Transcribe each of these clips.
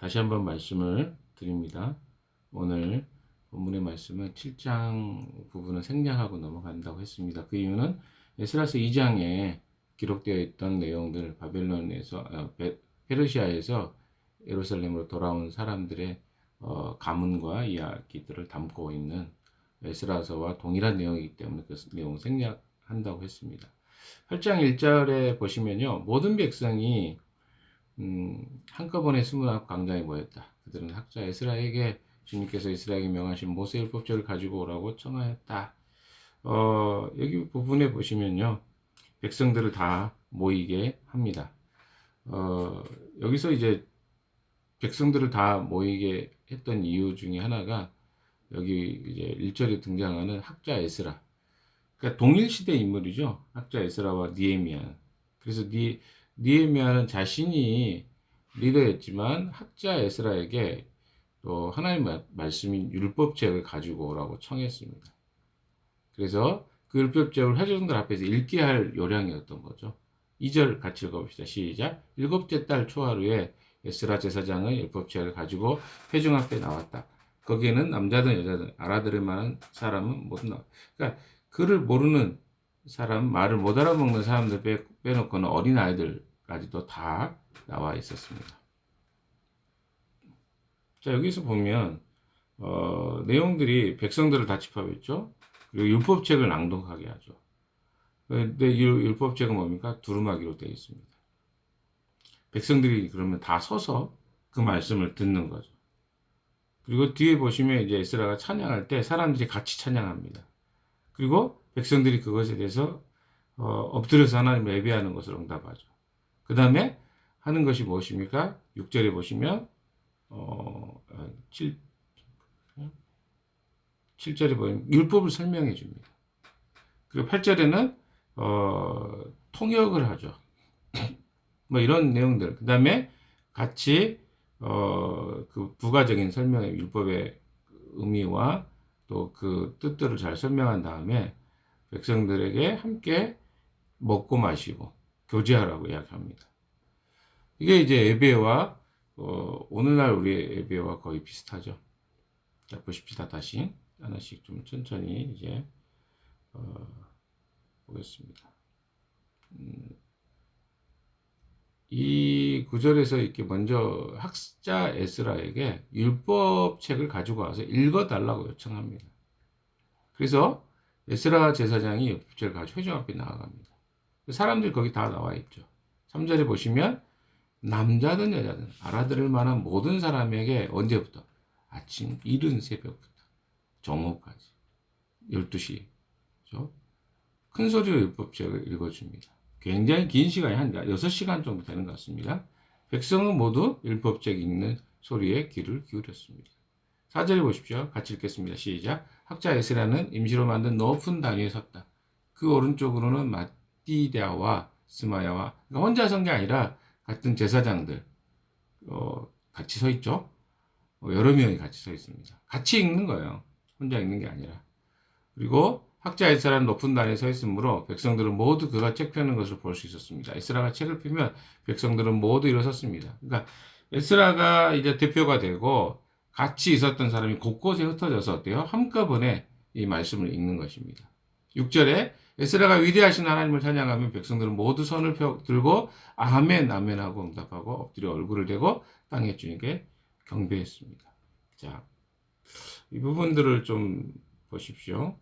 다시 한번 말씀을 드립니다. 오늘 본문의 말씀은 7장 부분을 생략하고 넘어간다고 했습니다. 그 이유는 에스라서 2장에 기록되어 있던 내용들, 바벨론에서 페르시아에서 예루살렘으로 돌아온 사람들의 가문과 이야기들을 담고 있는 에스라서와 동일한 내용이기 때문에 그 내용 생략한다고 했습니다. 8장 1절에 보시면요, 모든 백성이 한꺼번에 스무나 광장에 모였다. 그들은 학자 에스라에게 주님께서 이스라엘에게 명하신 모세 율법책을 가지고 오라고 청하였다. 여기 부분에 보시면요, 백성들을 다 모이게 합니다. 여기서 이제 백성들을 다 모이게 했던 이유 중에 하나가 여기 이제 1절에 등장하는 학자 에스라. 그러니까 동일시대 인물이죠. 학자 에스라와 니에미야. 그래서 니에미야는 자신이 리더였지만 학자 에스라에게 또 하나님의 말씀인 율법책을 가지고 오라고 청했습니다. 그래서 그 율법책을 회중들 앞에서 읽게 할 요량이었던 거죠. 2절 같이 읽어봅시다. 시작. 일곱째 달 초하루에 에스라 제사장의 율법책을 가지고 회중 앞에 나왔다. 거기에는 남자든 여자든 알아들을 만한 사람은 모두 나왔다. 그러니까 그를 모르는 사람, 말을 못 알아먹는 사람들 빼놓고는 어린아이들까지도 다 나와 있었습니다. 자, 여기서 보면 내용들이 백성들을 다 짚어봤죠. 그리고 율법책을 낭독하게 하죠. 근데 이 율법책은 뭡니까? 두루마기로 되어 있습니다. 백성들이 그러면 다 서서 그 말씀을 듣는 거죠. 그리고 뒤에 보시면 이제 에스라가 찬양할 때 사람들이 같이 찬양합니다. 그리고 백성들이 그것에 대해서 엎드려서 하나님을 예배하는 것을 응답하죠. 그 다음에 하는 것이 무엇입니까? 6절에 보시면 7절에 보면 율법을 설명해 줍니다. 그리고 8절에는 통역을 하죠. 뭐 이런 내용들. 그 다음에 같이 그 부가적인 설명의 율법의 의미와 또 그 뜻들을 잘 설명한 다음에 백성들에게 함께 먹고 마시고 교제하라고 이야기합니다. 이게 이제 예배와 오늘날 우리의 예배와 거의 비슷하죠. 자, 보십시다. 다시 하나씩 좀 천천히 이제 보겠습니다. 이 구절에서 이렇게 먼저 학자 에스라에게 율법책을 가지고 와서 읽어달라고 요청합니다. 그래서 에스라 제사장이 율법책을 가지고 회중 앞에 나아갑니다. 사람들이 거기 다 나와 있죠. 3절에 보시면 남자든 여자든 알아들을 만한 모든 사람에게 언제부터? 아침 이른 새벽부터 정오까지 12시 큰 소리로 율법책을 읽어줍니다. 굉장히 긴 시간이 한 6시간 정도 되는 것 같습니다. 백성은 모두 율법책 읽는 소리에 귀를 기울였습니다. 4절에 보십시오. 같이 읽겠습니다. 시작. 학자 에스라는 임시로 만든 높은 단 위에 섰다. 그 오른쪽으로는 마띠다와 스마야와, 그러니까 혼자 선 게 아니라 같은 제사장들 같이 서 있죠. 여러 명이 같이 서 있습니다. 같이 읽는 거예요. 혼자 읽는 게 아니라. 그리고 학자 에스라는 높은 단에 서 있으므로 백성들은 모두 그가 책 펴는 것을 볼 수 있었습니다. 에스라가 책을 펴면 백성들은 모두 일어섰습니다. 그러니까 에스라가 이제 대표가 되고 같이 있었던 사람이 곳곳에 흩어져서 어때요? 한꺼번에 이 말씀을 읽는 것입니다. 6절에 에스라가 위대하신 하나님을 찬양하면 백성들은 모두 손을 들고 아멘 아멘 하고 응답하고 엎드려 얼굴을 대고 땅에 주님께 경배했습니다. 자, 이 부분들을 좀 보십시오.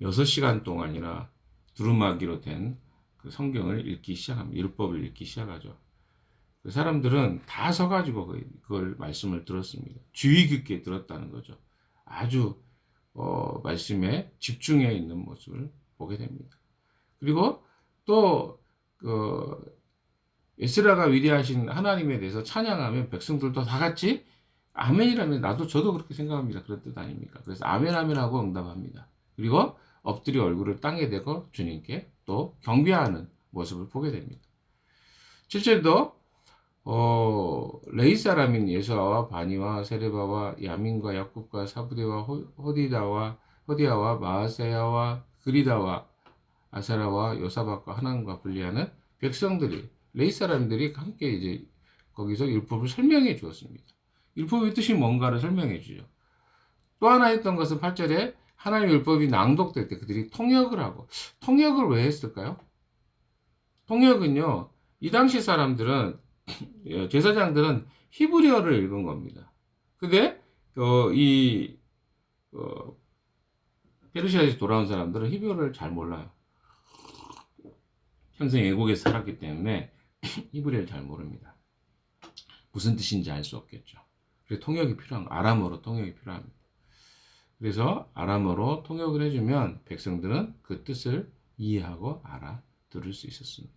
6시간 동안이나 두루마기로 된 그 성경을 읽기 시작합니다. 율법을 읽기 시작하죠. 그 사람들은 다 서가지고 그걸 말씀을 들었습니다. 주의 깊게 들었다는 거죠. 아주 말씀에 집중해 있는 모습을 보게 됩니다. 그리고 또 에스라가 위대하신 하나님에 대해서 찬양하면 백성들도 다 같이 아멘이라면 저도 그렇게 생각합니다. 그런 뜻 아닙니까? 그래서 아멘 아멘 하고 응답합니다. 그리고 엎드려 얼굴을 땅에 대고 주님께 또 경배하는 모습을 보게 됩니다. 7절도 레이 사람인 예수아와 바니와 세레바와 야민과 야곱과 사부대와 호디아와 마아세야와 그리다와 아사라와 요사박과 하난과 분리하는 백성들이 레이 사람들이 함께 이제 거기서 율법을 설명해 주었습니다. 율법의 뜻이 뭔가를 설명해 주죠. 또 하나 했던 것은 8절에 하나님의 율법이 낭독될 때 그들이 통역을 하고, 통역을 왜 했을까요? 통역은요, 이 당시 사람들은, 제사장들은 히브리어를 읽은 겁니다. 근데, 이, 페르시아에서 돌아온 사람들은 히브리어를 잘 몰라요. 평생 외국에서 살았기 때문에 히브리어를 잘 모릅니다. 무슨 뜻인지 알 수 없겠죠. 그래서 통역이 필요한, 아람어로 통역이 필요합니다. 그래서 아람어로 통역을 해주면 백성들은 그 뜻을 이해하고 알아들을 수 있었습니다.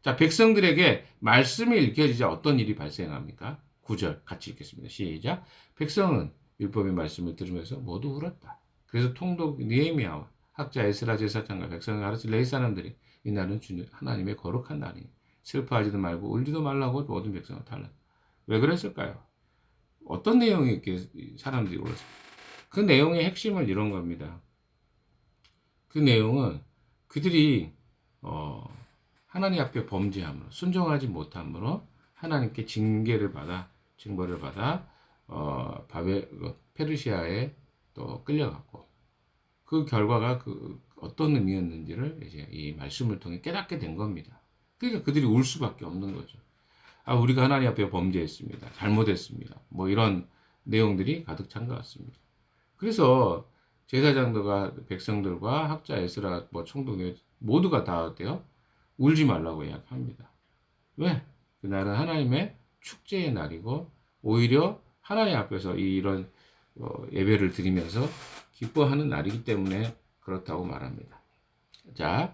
자, 백성들에게 말씀이 읽혀지자 어떤 일이 발생합니까? 9절 같이 읽겠습니다. 시작. 백성은 율법의 말씀을 들으면서 모두 울었다. 그래서 통독 느헤미야와 학자 에스라 제사장과 백성을 가르친 레위 사람들이 이날은 주님 하나님의 거룩한 날이니 슬퍼하지도 말고 울지도 말라고 모든 백성을 달랐다. 왜 그랬을까요? 어떤 내용이 이렇게 사람들이 울었을까요? 그 내용의 핵심은 이런 겁니다. 그 내용은 그들이 하나님 앞에 범죄함으로 순종하지 못함으로 하나님께 징벌을 받아 페르시아에 또 끌려갔고, 그 결과가 그 어떤 의미였는지를 이제 이 말씀을 통해 깨닫게 된 겁니다. 그러니까 그들이 울 수밖에 없는 거죠. 아, 우리가 하나님 앞에 범죄했습니다. 잘못했습니다. 뭐 이런 내용들이 가득 찬 것 같습니다. 그래서 제사장들과 백성들과 학자 에스라 뭐 총독 모두가 다 어때요? 울지 말라고 이야기합니다. 왜? 그날은 하나님의 축제의 날이고 오히려 하나님 앞에서 이런 예배를 드리면서 기뻐하는 날이기 때문에 그렇다고 말합니다. 자,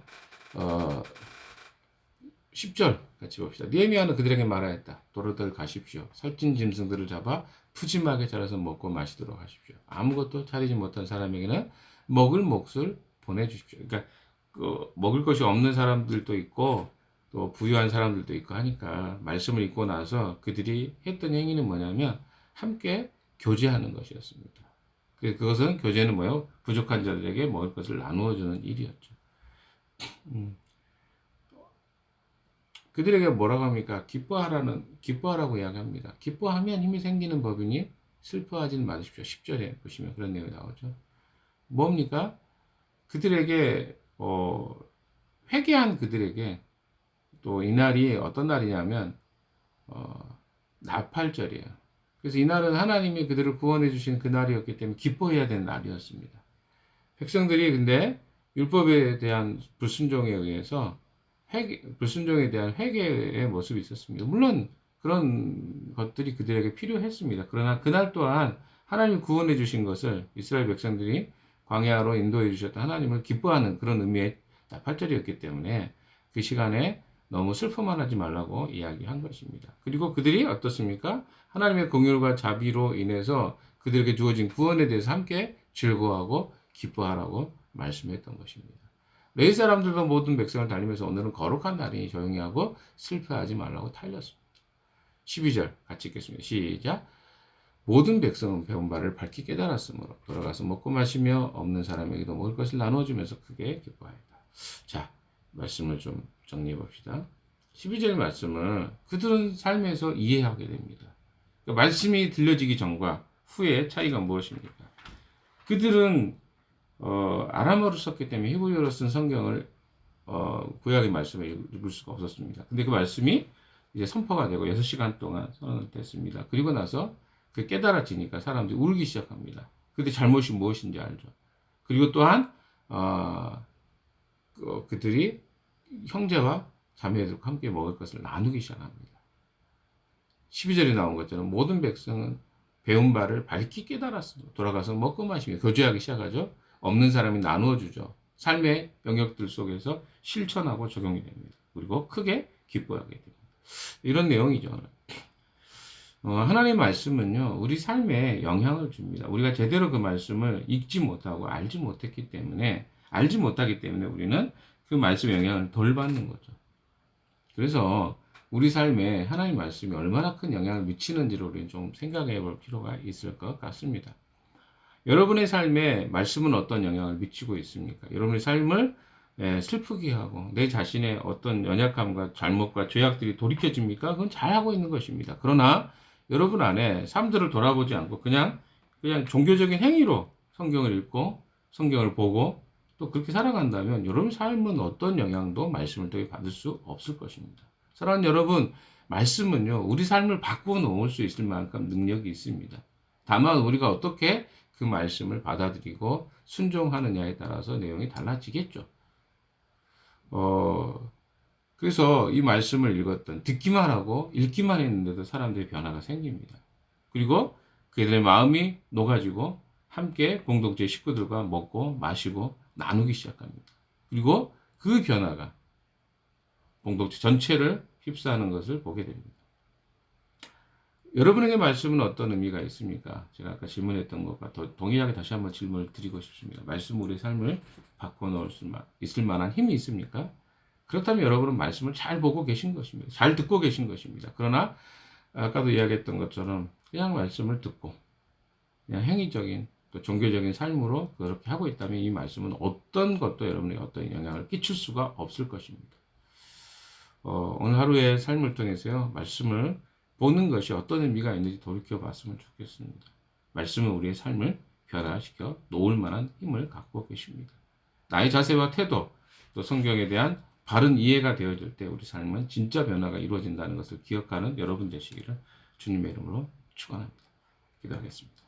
10절 같이 봅시다. 느헤미야는 그들에게 말하였다. 도로들 가십시오. 살찐 짐승들을 잡아 푸짐하게 자라서 먹고 마시도록 하십시오. 아무것도 차리지 못한 사람에게는 먹을 몫을 보내주십시오. 그러니까 먹을 것이 없는 사람들도 있고 또 부유한 사람들도 있고 하니까 말씀을 읽고 나서 그들이 했던 행위는 뭐냐면 함께 교제하는 것이었습니다. 그것은 교제는 뭐예요? 부족한 자들에게 먹을 것을 나누어 주는 일이었죠. 그들에게 뭐라고 합니까? 기뻐하라고 이야기합니다. 기뻐하면 힘이 생기는 법이니 슬퍼하지는 마십시오. 10절에 보시면 그런 내용이 나오죠. 뭡니까? 그들에게 회개한 그들에게 또 이날이 어떤 날이냐면 나팔절이에요. 그래서 이날은 하나님이 그들을 구원해 주신 그 날이었기 때문에 기뻐해야 되는 날이었습니다. 백성들이 근데 율법에 대한 불순종에 의해서 불순종에 대한 회개의 모습이 있었습니다. 물론 그런 것들이 그들에게 필요했습니다. 그러나 그날 또한 하나님이 구원해 주신 것을 이스라엘 백성들이 광야로 인도해 주셨던 하나님을 기뻐하는 그런 의미의 나팔절이었기 때문에 그 시간에 너무 슬퍼만 하지 말라고 이야기한 것입니다. 그리고 그들이 어떻습니까? 하나님의 긍휼과 자비로 인해서 그들에게 주어진 구원에 대해서 함께 즐거워하고 기뻐하라고 말씀했던 것입니다. 레위 사람들도 모든 백성을 달리면서 오늘은 거룩한 날이니 조용히 하고 슬퍼하지 말라고 달렸습니다. 12절 같이 읽겠습니다. 시작. 모든 백성은 배운 바를 밝히 깨달았으므로 돌아가서 먹고 마시며 없는 사람에게도 먹을 것을 나눠주면서 크게 기뻐하였다. 자, 말씀을 좀 정리해 봅시다. 12절 말씀을 그들은 삶에서 이해하게 됩니다. 그러니까 말씀이 들려지기 전과 후의 차이가 무엇입니까? 그들은 아람어를 썼기 때문에 히브리어로 쓴 성경을 구약의 말씀을 읽을 수가 없었습니다. 근데 그 말씀이 이제 선포가 되고 6시간 동안 선언을 됐습니다. 그리고 나서 그 깨달아지니까 사람들이 울기 시작합니다. 근데 잘못이 무엇인지 알죠. 그리고 또한 그들이 형제와 자매들과 함께 먹을 것을 나누기 시작합니다. 12절에 나온 것처럼 모든 백성은 배운 바를 밝히 깨달았습니다. 돌아가서 먹고 마시며 교제하기 시작하죠. 없는 사람이 나누어 주죠. 삶의 영역들 속에서 실천하고 적용이 됩니다. 그리고 크게 기뻐하게 됩니다. 이런 내용이죠. 하나님의 말씀은요, 우리 삶에 영향을 줍니다. 우리가 제대로 그 말씀을 읽지 못하고 알지 못하기 때문에 우리는 그 말씀의 영향을 덜 받는 거죠. 그래서 우리 삶에 하나님의 말씀이 얼마나 큰 영향을 미치는지를 우리는 좀 생각해 볼 필요가 있을 것 같습니다. 여러분의 삶에 말씀은 어떤 영향을 미치고 있습니까? 여러분의 삶을 슬프게 하고 내 자신의 어떤 연약함과 잘못과 죄악들이 돌이켜집니까? 그건 잘하고 있는 것입니다. 그러나 여러분 안에 삶들을 돌아보지 않고 그냥 종교적인 행위로 성경을 읽고 성경을 보고 또 그렇게 살아간다면 여러분 삶은 어떤 영향도 말씀을 통해 받을 수 없을 것입니다. 사랑하는 여러분, 말씀은요, 우리 삶을 바꾸어 놓을 수 있을 만큼 능력이 있습니다. 다만 우리가 어떻게 그 말씀을 받아들이고 순종하느냐에 따라서 내용이 달라지겠죠. 그래서 이 말씀을 듣기만 하고 읽기만 했는데도 사람들의 변화가 생깁니다. 그리고 그들의 마음이 녹아지고 함께 공동체 식구들과 먹고 마시고 나누기 시작합니다. 그리고 그 변화가 공동체 전체를 휩싸는 것을 보게 됩니다. 여러분에게 말씀은 어떤 의미가 있습니까? 제가 아까 질문했던 것과 더 동일하게 다시 한번 질문을 드리고 싶습니다. 말씀 우리 삶을 바꿔놓을 수 있을 만한 힘이 있습니까? 그렇다면 여러분은 말씀을 잘 보고 계신 것입니다. 잘 듣고 계신 것입니다. 그러나 아까도 이야기했던 것처럼 그냥 말씀을 듣고 그냥 행위적인 또 종교적인 삶으로 그렇게 하고 있다면 이 말씀은 어떤 것도 여러분에게 어떤 영향을 끼칠 수가 없을 것입니다. 오늘 하루의 삶을 통해서요, 말씀을 보는 것이 어떤 의미가 있는지 돌이켜 봤으면 좋겠습니다. 말씀은 우리의 삶을 변화시켜 놓을 만한 힘을 갖고 계십니다. 나의 자세와 태도, 또 성경에 대한 바른 이해가 되어질 때 우리 삶은 진짜 변화가 이루어진다는 것을 기억하는 여러분 되시기를 주님의 이름으로 축원합니다. 기도하겠습니다.